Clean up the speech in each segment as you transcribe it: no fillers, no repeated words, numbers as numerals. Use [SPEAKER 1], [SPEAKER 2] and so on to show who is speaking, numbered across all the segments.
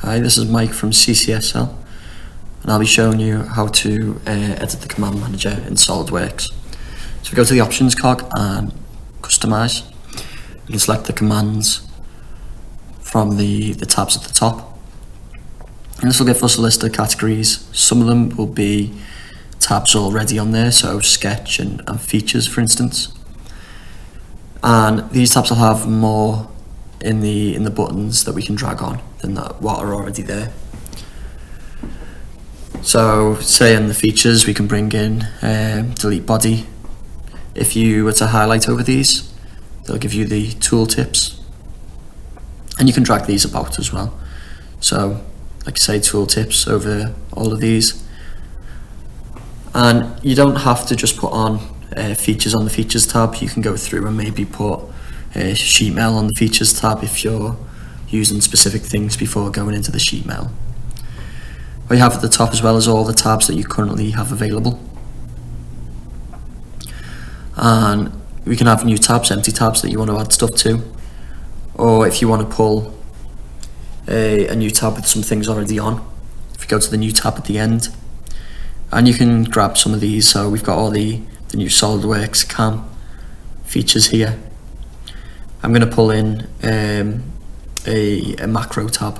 [SPEAKER 1] Hi, this is Mike from CCSL, and I'll be showing you how to edit the command manager in SOLIDWORKS. So we go to the options cog and customize. You can select the commands from the tabs at the top. And this will give us a list of categories. Some of them will be tabs already on there, so sketch and features, for instance. And these tabs will have more in the buttons that we can drag on than what are already there. So say in the features we can bring in delete body. If you were to highlight over these, they'll give you the tooltips, and you can drag these about as well. So like I say, tooltips over all of these, and you don't have to just put on features on the features tab. You can go through and maybe put sheet mail on the features tab if you're using specific things before going into the sheet mail. What you have at the top as well is all the tabs that you currently have available, and we can have new tabs, empty tabs that you want to add stuff to, or if you want to pull a new tab with some things already on, if you go to the new tab at the end, and you can grab some of these. So we've got all the new SOLIDWORKS CAM features here. I'm going to pull in a macro tab.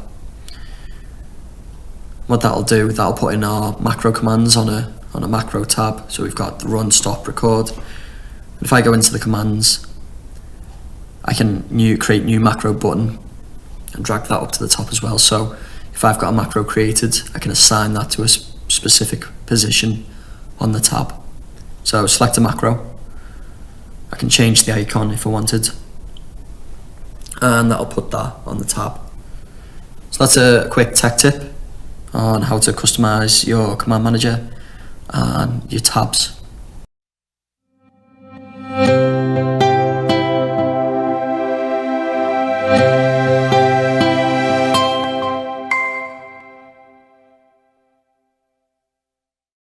[SPEAKER 1] What that'll do, that'll put in our macro commands on a macro tab. So we've got the run, stop, record. And if I go into the commands, I can create new macro button and drag that up to the top as well. So if I've got a macro created, I can assign that to a specific position on the tab. So select a macro. I can change the icon if I wanted, and that'll put that on the tab. So that's a quick tech tip on how to customize your command manager and your tabs.